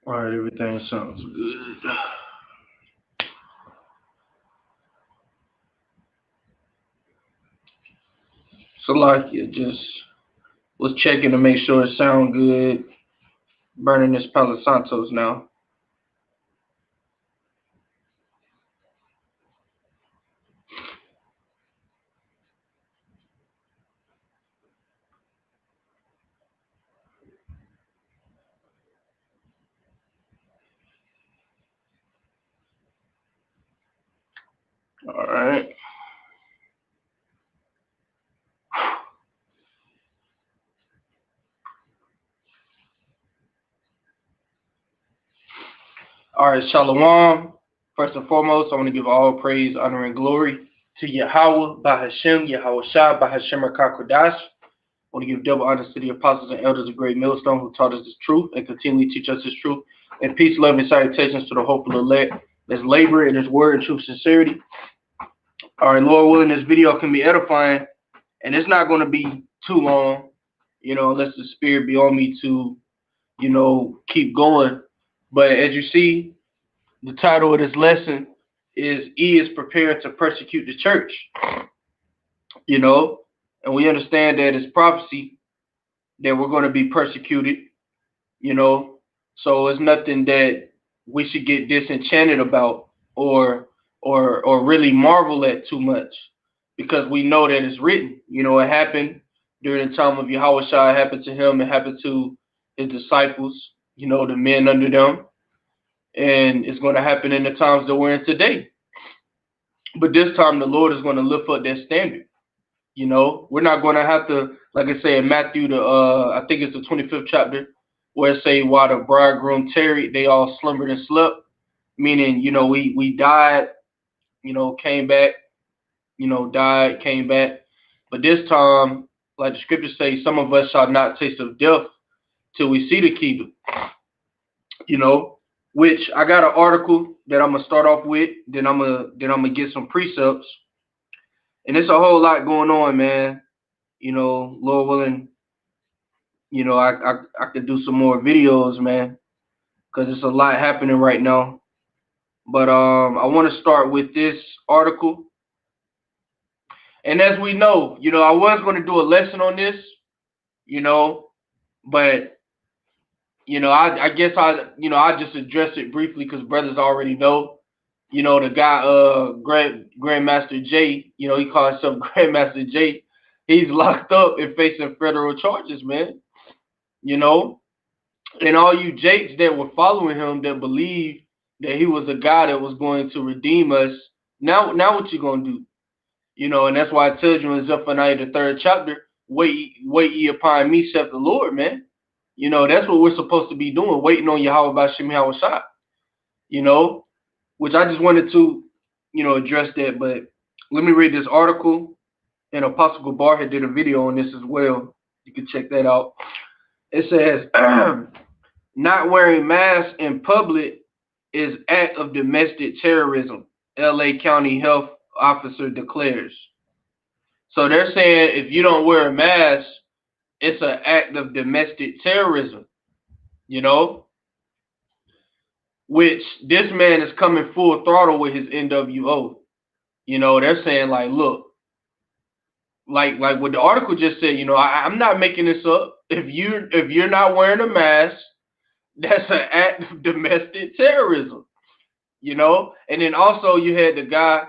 All right, everything sounds good. So like you just was checking to make sure it sound good. Burning this Palo Santos now. All right. All right, Shalom. First and foremost, I want to give all praise, honor, and glory to Yahweh, Bahashem, Yahweh Shah, Bahashem Rakakodash. I want to give double honors to the apostles and elders of Great Millstone who taught us this truth and continually teach us this truth. And peace, love, and salutations to the hopeful elect that's labor in his word and true sincerity. All right, Lord willing, this video can be edifying, and it's not going to be too long, unless the spirit be on me to, keep going. But as you see, the title of this lesson is E is prepared to persecute the church, and we understand that it's prophecy that we're going to be persecuted, so it's nothing that we should get disenchanted about or really marvel at too much, because we know that it's written. It happened during the time of Yahweh Shai. It happened to him. It happened to his disciples, the men under them. And it's going to happen in the times that we're in today. But this time the Lord is going to lift up that standard. We're not going to have to, like I say in Matthew, I think it's the 25th chapter, where it say, while the bridegroom tarried, they all slumbered and slept. Meaning, we died, came back, died, came back. But this time, like the scriptures say, some of us shall not taste of death till we see the kingdom. Which I got an article that I'm gonna start off with, then I'm gonna get some precepts. And there's a whole lot going on, man. Lord willing, I could do some more videos, man, because it's a lot happening right now. But I want to start with this article. And as we know, I was going to do a lesson on this, but I guess I just address it briefly because brothers already know. The guy, Grandmaster J, he calls himself Grandmaster J. He's locked up and facing federal charges, man. And all you Jakes that were following him that believed that he was a guy that was going to redeem us, now what you gonna do? And that's why I told you in Zephaniah the 3rd chapter, wait ye upon me, saith the Lord, man. That's what we're supposed to be doing, waiting on Yahweh Bashem Yahweh Shah. Which I just wanted to, address that. But let me read this article. And Apostle Gabar had did a video on this as well. You can check that out. It says, not wearing masks in public is act of domestic terrorism, LA County Health Officer declares. So they're saying if you don't wear a mask, it's an act of domestic terrorism, which this man is coming full throttle with his NWO. They're saying like, look, like what the article just said, I'm not making this up. If you're not wearing a mask, that's an act of domestic terrorism, And then also you had the guy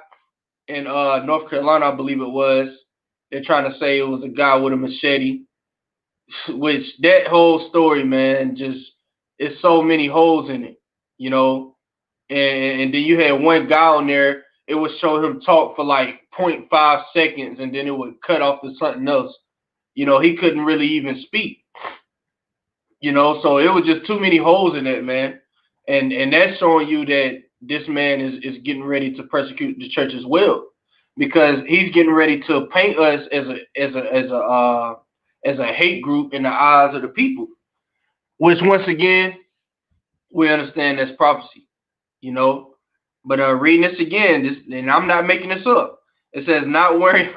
in North Carolina, I believe it was. They're trying to say it was a guy with a machete, which that whole story, man, just it's so many holes in it, And then you had one guy on there. It would show him talk for like 0.5 seconds, and then it would cut off to something else. He couldn't really even speak. So it was just too many holes in it, man. And that's showing you that this man is getting ready to persecute the church as well, because he's getting ready to paint us as a hate group in the eyes of the people. Which once again, we understand that's prophecy, But reading this again, and I'm not making this up. It says not wearing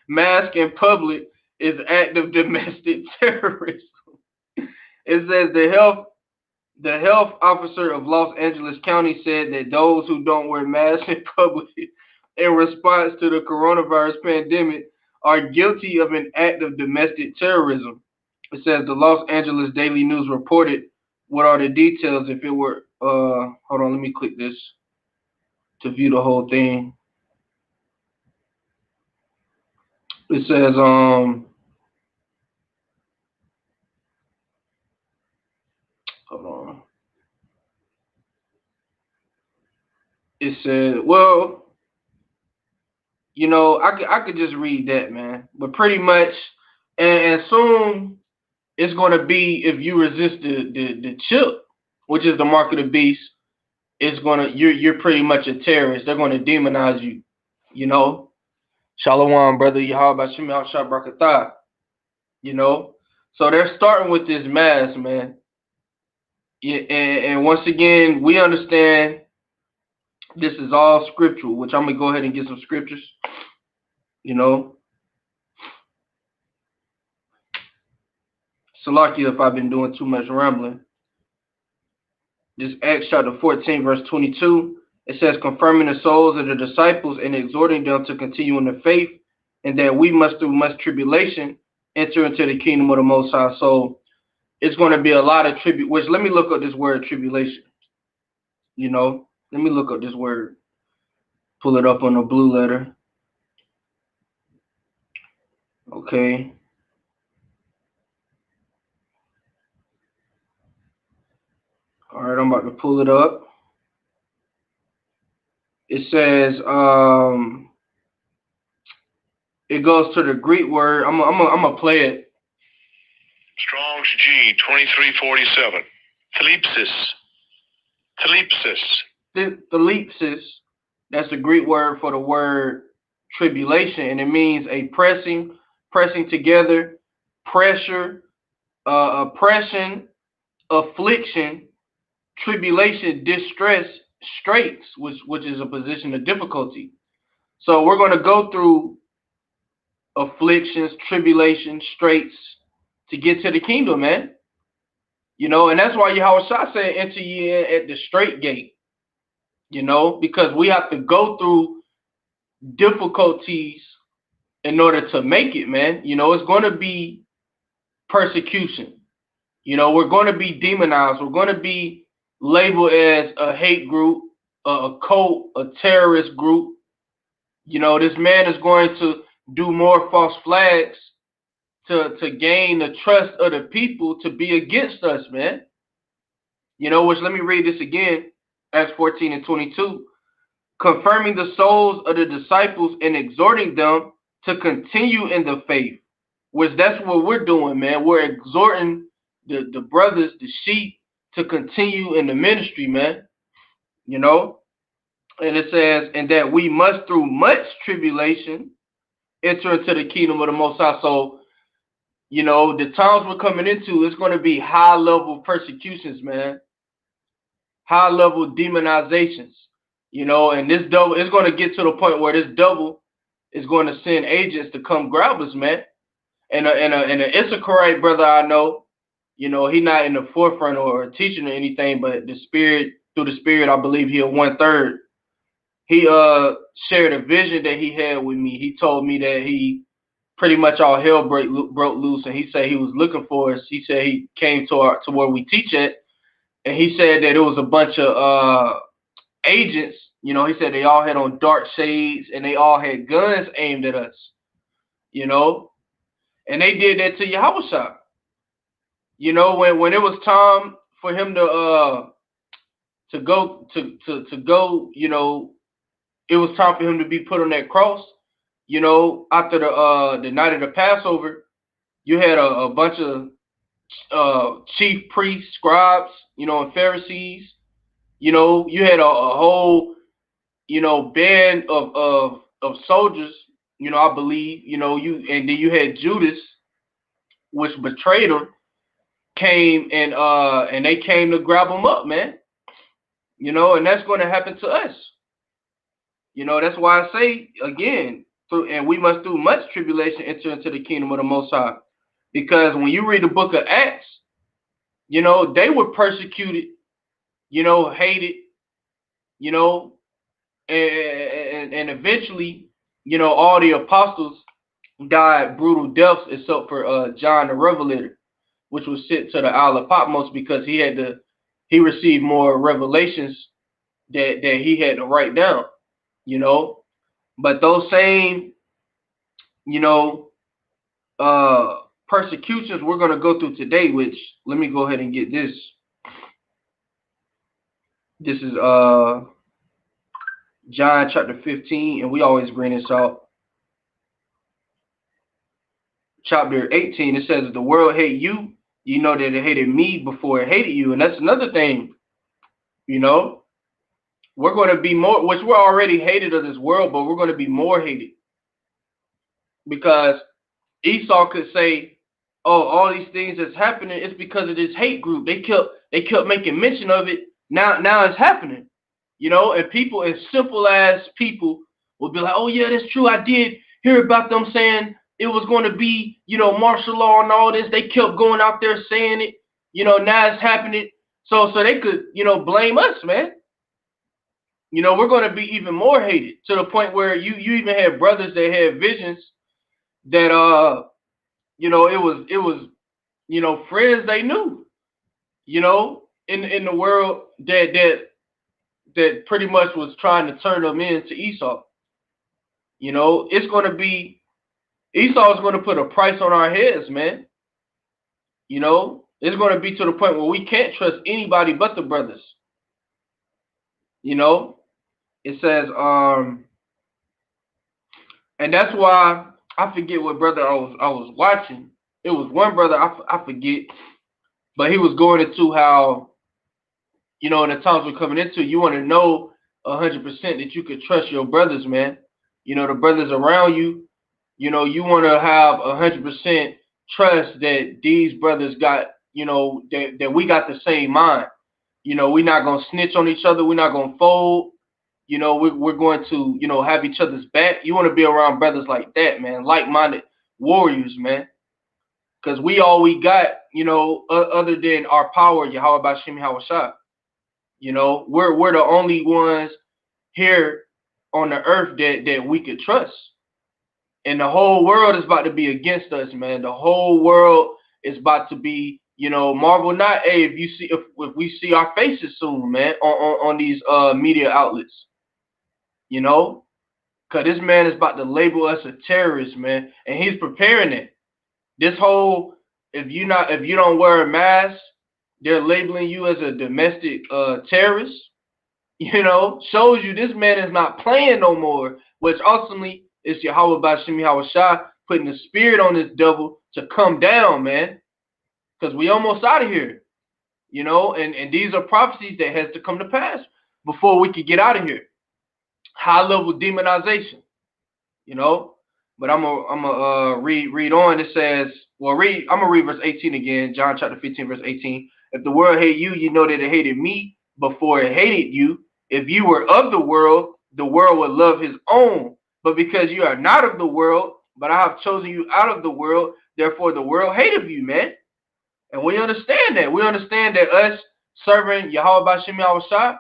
mask in public is act of domestic terrorism. It says the health The health officer of Los Angeles County said that those who don't wear masks in public in response to the coronavirus pandemic are guilty of an act of domestic terrorism. It says the Los Angeles Daily News reported what are the details if it were hold on, let me click this to view the whole thing. It says hold on. It said, well, I could just read that, man. But pretty much, and soon it's going to be if you resist the chip, which is the mark of the beast. It's gonna you're pretty much a terrorist. They're going to demonize you. You know, Shalom, brother. Yahweh Shem Shah Brakatah. You know, so they're starting with this mask, man. Yeah, and once again, we understand this is all scriptural, which I'm gonna go ahead and get some scriptures. You know, Salakia, if I've been doing too much rambling. This Acts chapter 14, verse 22. It says, confirming the souls of the disciples and exhorting them to continue in the faith, and that we must, through much tribulation, enter into the kingdom of the Most High. So it's going to be a lot of tribute. Which, let me look up this word tribulation. You know, let me look up this word. Pull it up on the blue letter. Okay. All right, I'm about to pull it up. It says, it goes to the Greek word. I'm gonna play it. Strong's G 2347. Thalepsis. Thalepsis. That's the Greek word for the word tribulation, and it means a pressing together, pressure, oppression, affliction, tribulation, distress, straits, which is a position of difficulty. So we're going to go through afflictions, tribulations, straits to get to the kingdom, man. You know, and that's why Yahweh Shah said, enter ye in at the straight gate. You know, because we have to go through difficulties in order to make it, man. You know, it's going to be persecution. You know, we're going to be demonized. We're going to be labeled as a hate group, a cult, a terrorist group. You know, this man is going to do more false flags to gain the trust of the people to be against us, man. You know, which let me read this again, Acts 14 and 22. Confirming the souls of the disciples and exhorting them to continue in the faith, which that's what we're doing, man. We're exhorting the brothers, the sheep, to continue in the ministry, man. You know, and it says, and that we must through much tribulation enter into the kingdom of the Most High. So, you know, the times we're coming into, it's going to be high level persecutions, man. High level demonizations. You know, and this devil is going to get to the point where this devil is going to send agents to come grab us, man. And an Issacharite brother I know, you know, he not in the forefront or teaching or anything, but the spirit, through the spirit, I believe he a 1/3. He shared a vision that he had with me. He told me that he pretty much all hell broke loose, and he said he was looking for us. He said he came to where we teach at, and he said that it was a bunch of agents. You know, he said they all had on dark shades and they all had guns aimed at us. You know, and they did that to Yahweh Shah. You know, when it was time for him to go, you know, it was time for him to be put on that cross. You know, after the night of the Passover, you had a bunch of chief priests, scribes, you know, and Pharisees. You know, you had a whole, you know, band of soldiers. You know, I believe. You know, and then you had Judas, which betrayed him, came and they came to grab him up, man. You know, and that's going to happen to us. You know, that's why I say again, and we must through much tribulation enter into the kingdom of the Most High. Because when you read the book of Acts, you know, they were persecuted hated, you know, and eventually, all the apostles died brutal deaths except for John the Revelator, which was sent to the Isle of Patmos because he received more revelations that he had to write down, you know. But those same, you know, uh persecutions we're gonna go through today, which let me go ahead and get this. This is John chapter 15, and we always bring this out. Chapter 18, it says, the world hate you, you know that it hated me before it hated you. And that's another thing, you know. We're going to be more, which we're already hated of this world, but we're going to be more hated. Because Esau could say, oh, all these things that's happening, it's because of this hate group. They kept making mention of it. Now it's happening. And people as simple as people will be like, oh yeah, that's true. I did hear about them saying it was going to be, martial law and all this. They kept going out there saying it. Now it's happening. So they could, blame us, man. We're going to be even more hated to the point where you even have brothers that had visions that it was friends they knew, in the world that pretty much was trying to turn them into Esau. It's going to be Esau is going to put a price on our heads, man. It's going to be to the point where we can't trust anybody but the brothers. It says, and that's why I forget what brother I was watching. It was one brother I forget, but he was going into how, in the times we're coming into, you want to know 100% that you could trust your brothers, man. The brothers around you, you want to have 100% trust that these brothers got, that we got the same mind. We're not going to snitch on each other. We're not going to fold. We're going to, have each other's back. You want to be around brothers like that, man, like-minded warriors, man. Because we all we got, other than our power, Yahweh Bashim Hawashah. We're the only ones here on the earth that we could trust. And the whole world is about to be against us, man. The whole world is about to be, marvel not. Hey, if we see our faces soon, man, on these media outlets, because this man is about to label us a terrorist, man, and he's preparing it. This whole if you don't wear a mask, they're labeling you as a domestic terrorist. Shows you this man is not playing no more, which ultimately is Yahweh Bashimi Hawashah putting the spirit on this devil to come down, man. Because we almost out of here. And these are prophecies that has to come to pass before we could get out of here. High level demonization, But I'm gonna read on. It says, I'm gonna read verse 18 again, John chapter 15, verse 18. If the world hate you, you know that it hated me before it hated you. If you were of the world would love his own. But because you are not of the world, but I have chosen you out of the world, therefore the world hated you, man. And we understand that. We understand that us serving Yahweh Bashim Yahushua,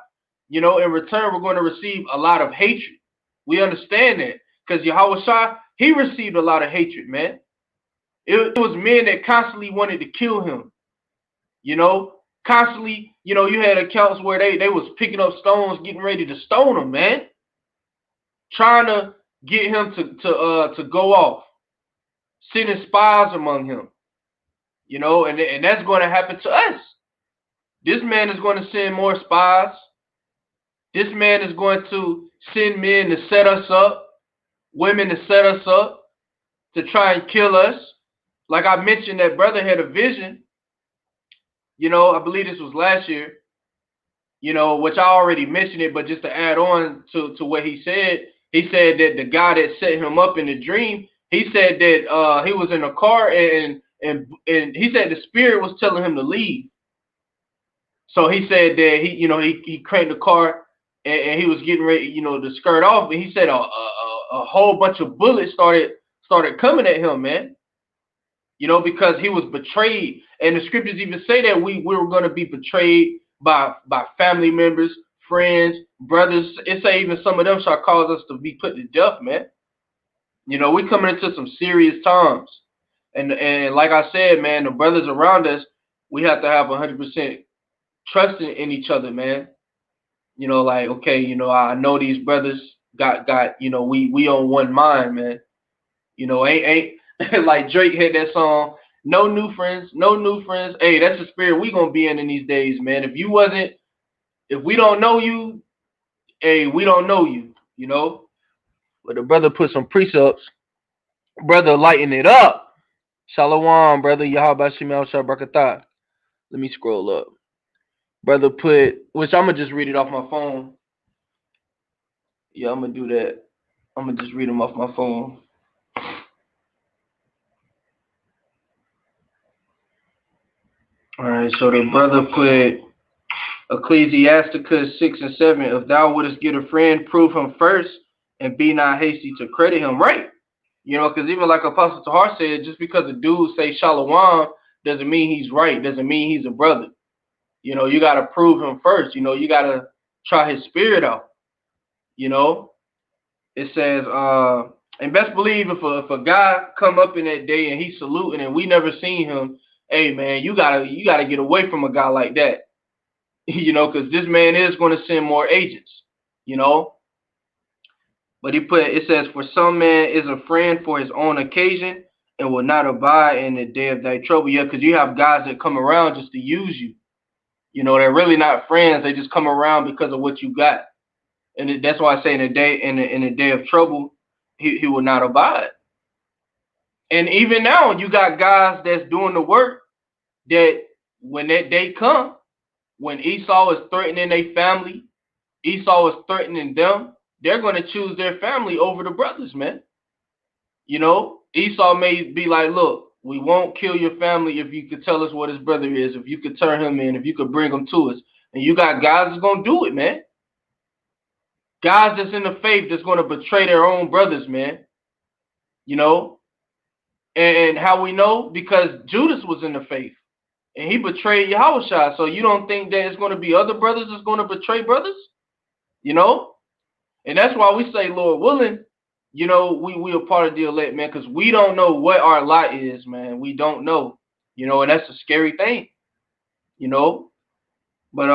in return, we're going to receive a lot of hatred. We understand that. Because Yahushua, he received a lot of hatred, man. It was men that constantly wanted to kill him. Constantly, you had accounts where they was picking up stones, getting ready to stone him, man. Trying to get him to go off. Sending spies among him. And that's going to happen to us. This man is going to send more spies. This man is going to send men to set us up, women to set us up, to try and kill us. Like I mentioned, that brother had a vision. I believe this was last year, which I already mentioned it, but just to add on to what he said that the guy that set him up in the dream, he said that he was in a car and he said the spirit was telling him to leave. So he said that he cranked the car and he was getting ready, to skirt off, and he said a whole bunch of bullets started coming at him, man. Because he was betrayed. And the scriptures even say that we were going to be betrayed by family members, friends, brothers. It say even some of them shall cause us to be put to death, man. We coming into some serious times. And like I said, man, the brothers around us, we have to have 100% trust in each other, man. Like, okay, I know these brothers got we on one mind, man. Ain't like Drake had that song, no new friends, no new friends. Hey, that's the spirit we gonna be in these days, man. If we don't know you, hey, we don't know you. But the brother put some precepts, brother lighten it up. Shalom, brother. Yahweh Shemel Shabrakatah. Let me scroll up. Brother put, which I'm gonna just read it off my phone. Yeah, I'm gonna do that. I'm gonna just read them off my phone. All right, so the brother put Ecclesiasticus 6 and 7. If thou wouldest get a friend, prove him first, and be not hasty to credit him. Right? Because even like Apostle Tahar said, just because a dude say Shalom doesn't mean he's right. Doesn't mean he's a brother. You got to prove him first. You got to try his spirit out. It says, and best believe if a guy come up in that day and he's saluting and we never seen him, hey man, you gotta get away from a guy like that. Because this man is going to send more agents. But it says, for some man is a friend for his own occasion and will not abide in the day of thy trouble. Yeah, because you have guys that come around just to use you. They're really not friends. They just come around because of what you got. And that's why I say in the day of trouble, he will not abide. And even now, you got guys that's doing the work that when that day come, when Esau is threatening their family, Esau is threatening them, they're going to choose their family over the brothers, man. Esau may be like, look, we won't kill your family if you could tell us what his brother is, if you could turn him in, if you could bring him to us. And you got guys that's going to do it, man. Guys that's in the faith that's going to betray their own brothers, man. And how we know? Because Judas was in the faith. And he betrayed Yahushua. So you don't think that it's going to be other brothers that's going to betray brothers? And that's why we say, Lord willing, we are part of the elect, man, because we don't know what our lot is, man. We don't know, and that's a scary thing, But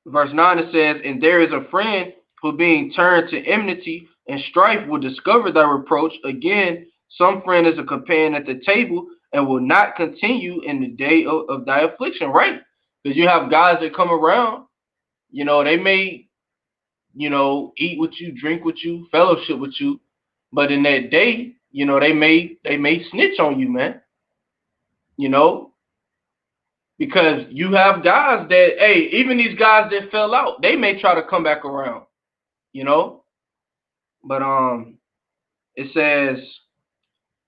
verse 9 it says, and there is a friend who being turned to enmity and strife will discover thy reproach. Again, some friend is a companion at the table and will not continue in the day of thy affliction, right? Because you have guys that come around, they may eat with you, drink with you, fellowship with you. But in that day, they may snitch on you, man. Because you have guys that, hey, even these guys that fell out, they may try to come back around, But it says,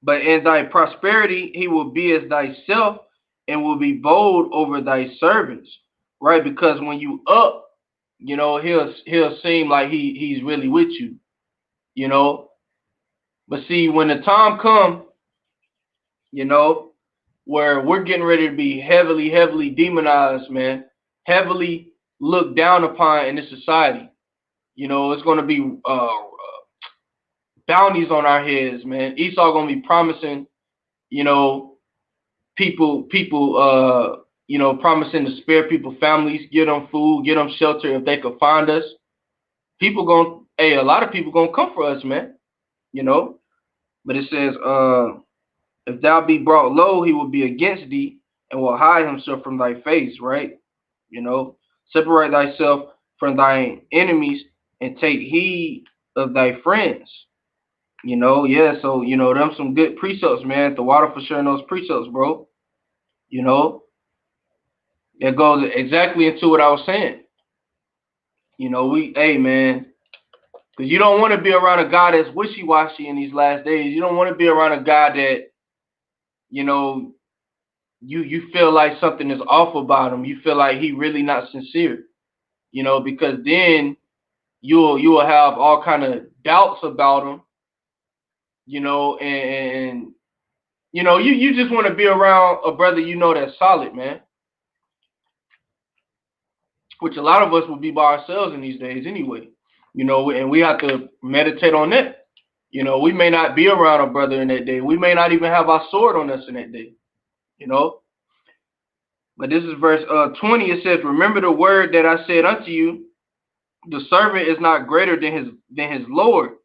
but in thy prosperity he will be as thyself and will be bold over thy servants, right? Because when you up, he'll seem like he's really with you, But see, when the time comes, where we're getting ready to be heavily, heavily demonized, man, heavily looked down upon in this society. It's going to be bounties on our heads, man. Esau going to be promising, people, promising to spare people families, get them food, get them shelter if they could find us. A lot of people going to come for us, man, But it says, if thou be brought low, he will be against thee and will hide himself from thy face, right? Separate thyself from thine enemies and take heed of thy friends. So, them some good precepts, man. The water for sharing those precepts, bro. It goes exactly into what I was saying. Hey, man, because you don't want to be around a guy that's wishy-washy in these last days. You don't want to be around a guy that, you feel like something is off about him. You feel like he really not sincere, because then you'll have all kind of doubts about him, and you just want to be around a brother that's solid, man. which a lot of us will be by ourselves in these days anyway. And we have to meditate on that. We may not be around a brother in that day. We may not even have our sword on us in that day. But this is verse 20. It says, "Remember the word that I said unto you, the servant is not greater than his Lord.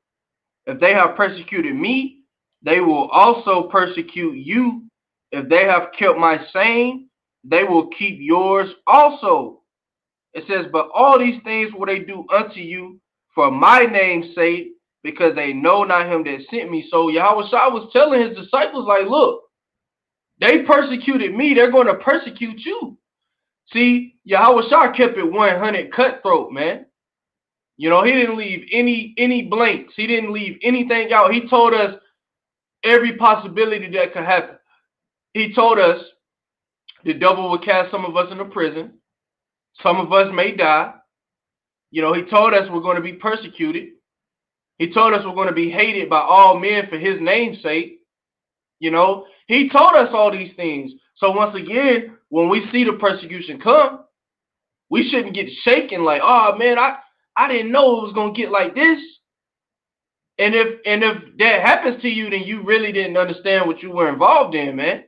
If they have persecuted me, they will also persecute you. If they have kept my saying, they will keep yours also." It says, "But all these things will they do unto you for my name's sake, because they know not him that sent me." So Yahweh Shah was telling his disciples, like, look, they persecuted me, they're going to persecute you. See, Yahweh Shah kept it 100 cutthroat, man. He didn't leave any blanks. He didn't leave anything out. He told us every possibility that could happen. He told us the devil would cast some of us into prison. Some of us may die. He told us we're going to be persecuted. He told us we're going to be hated by all men for his name's sake. He told us all these things. So once again, when we see the persecution come, we shouldn't get shaken like, oh man, I didn't know it was going to get like this. And if that happens to you, then you really didn't understand what you were involved in, man.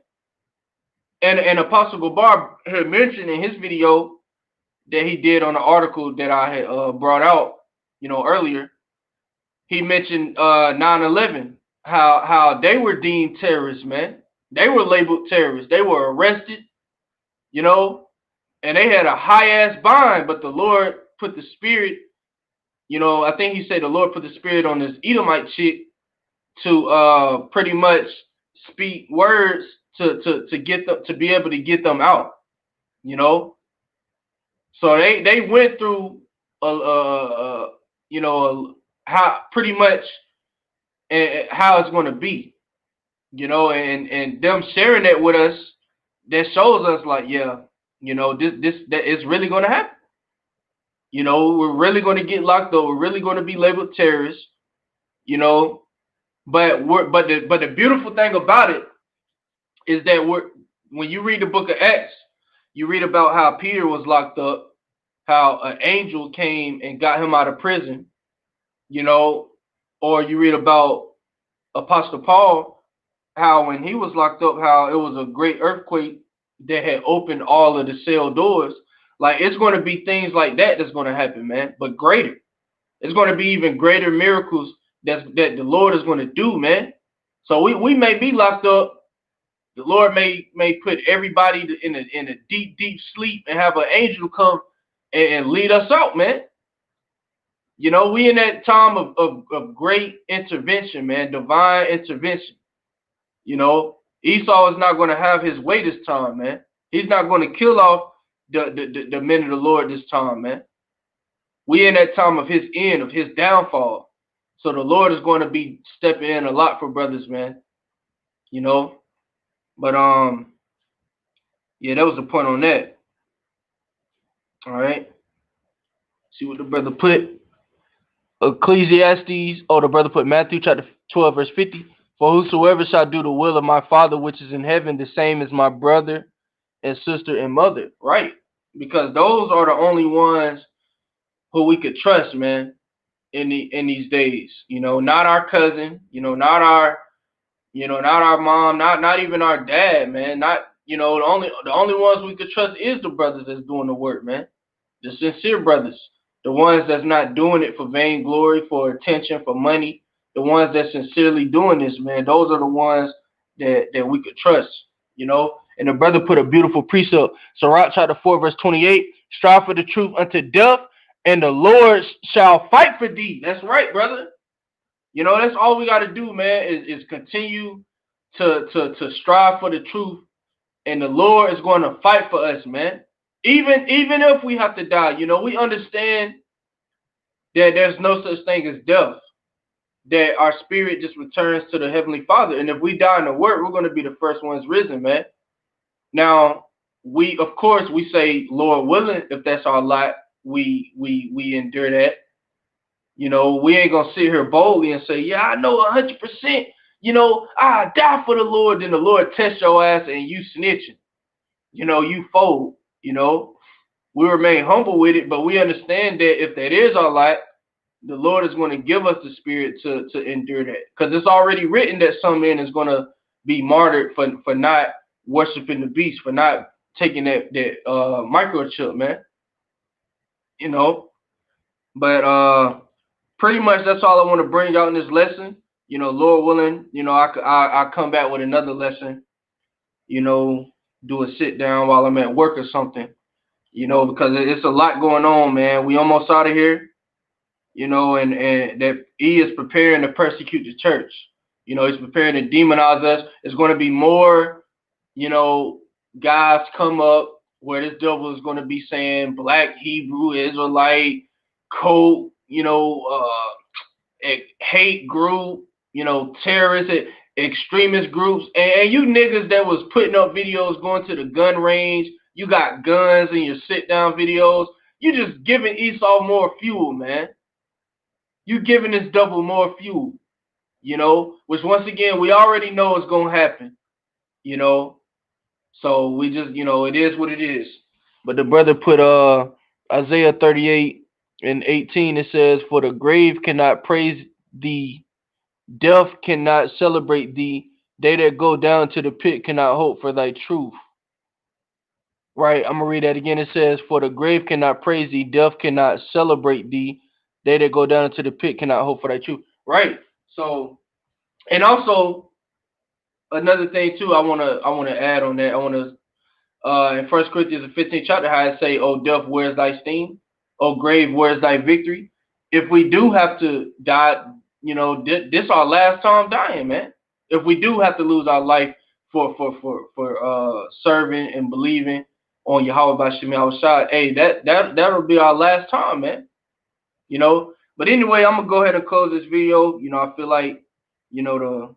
And Apostle Gabar had mentioned in his video that he did on the article that I had brought out, earlier. He mentioned 9/11, how they were deemed terrorists, man. They were labeled terrorists. They were arrested, and they had a high ass bind, but the Lord put the spirit. I think he said the Lord put the spirit on this Edomite chick to pretty much speak words to get them, to be able to get them out. So they went through how pretty much how it's going to be, and them sharing that with us, that shows us like, yeah, that is really going to happen. We're really going to get locked up. We're really going to be labeled terrorists. But the beautiful thing about it is that when you read the book of Acts, you read about how Peter was locked up, how an angel came and got him out of prison, or you read about Apostle Paul, how when he was locked up, how it was a great earthquake that had opened all of the cell doors. Like, it's going to be things like that that's going to happen, man, but greater. It's going to be even greater miracles that the Lord is going to do, man. So we may be locked up. The Lord may put everybody in a deep sleep and have an angel come and lead us out, man. We in that time of great intervention, man, divine intervention. Esau is not going to have his way this time, man. He's not going to kill off the men of the Lord this time, man. We in that time of his end, of his downfall. So the Lord is going to be stepping in a lot for brothers, man. But yeah, that was the point on that. All right. See what the brother put. Ecclesiastes. Oh, the brother put Matthew chapter 12, verse 50. "For whosoever shall do the will of my Father which is in heaven, the same is my brother and sister and mother." Right. Because those are the only ones who we could trust, man, in these days. Not our cousin, not our mom, not even our dad, man. Not the only ones we could trust is the brothers that's doing the work, man. The sincere brothers, the ones that's not doing it for vainglory, for attention, for money. The ones that's sincerely doing this, man. Those are the ones that we could trust, And the brother put a beautiful precept. Sirach chapter 4, verse 28. "Strive for the truth unto death, and the Lord shall fight for thee." That's right, brother. That's all we got to do, man, is continue to strive for the truth, and the Lord is going to fight for us, man. Even if we have to die, we understand that there's no such thing as death, that our spirit just returns to the Heavenly Father. And if we die in the work, we're going to be the first ones risen, man. Now, of course, we say, Lord willing, if that's our lot, we endure that. We ain't going to sit here boldly and say, yeah, I know 100%, I die for the Lord. Then the Lord test your ass and you snitching, you fold, we remain humble with it, but we understand that if that is our lot, the Lord is going to give us the spirit to endure that. Because it's already written that some man is going to be martyred for not worshiping the beast, for not taking that microchip, man. You know, but pretty much that's all I want to bring out in this lesson. You know, Lord willing, you know, I come back with another lesson. You know, do a sit down while I'm at work or something. You know, because it's a lot going on, man. We almost out of here. You know, and that he is preparing to persecute the church. You know, he's preparing to demonize us. It's going to be more, you know, guys come up where this devil is going to be saying black Hebrew Israelite cult, you know, hate group, you know, terrorist, extremist groups, and you niggas that was putting up videos going to the gun range, you got guns in your sit down videos, you just giving Esau more fuel, man. You giving this devil more fuel, you know, which once again we already know is gonna happen, you know. So we just, you know, it is what it is. But the brother put Isaiah 38:18. It says, "For the grave cannot praise thee, death cannot celebrate thee. They that go down to the pit cannot hope for thy truth." Right, I'm gonna read that again. It says, "For the grave cannot praise thee, death cannot celebrate thee. They that go down into the pit cannot hope for thy truth." Right. So, and also another thing too, I wanna add on that. I wanna in First Corinthians the 15th chapter, how it say, "O death, where's thy sting? O grave, where's thy victory?" If we do have to die, you know, this our last time dying, man. If we do have to lose our life for serving and believing on Yahweh Bashim Yahushua, hey, that'll be our last time, man. You know. But anyway, I'm gonna go ahead and close this video. You know, I feel like, you know,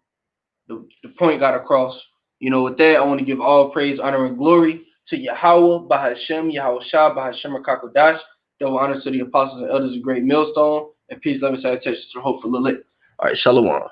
the point got across. You know, with that, I want to give all praise, honor, and glory to Yahweh, Bahashem, Yahweh Shah, Bahashem, Kakodash. Double honor to the apostles and elders of Great Millstone. And peace, love, and salutations to Hope for Lilith. All right, Shalom.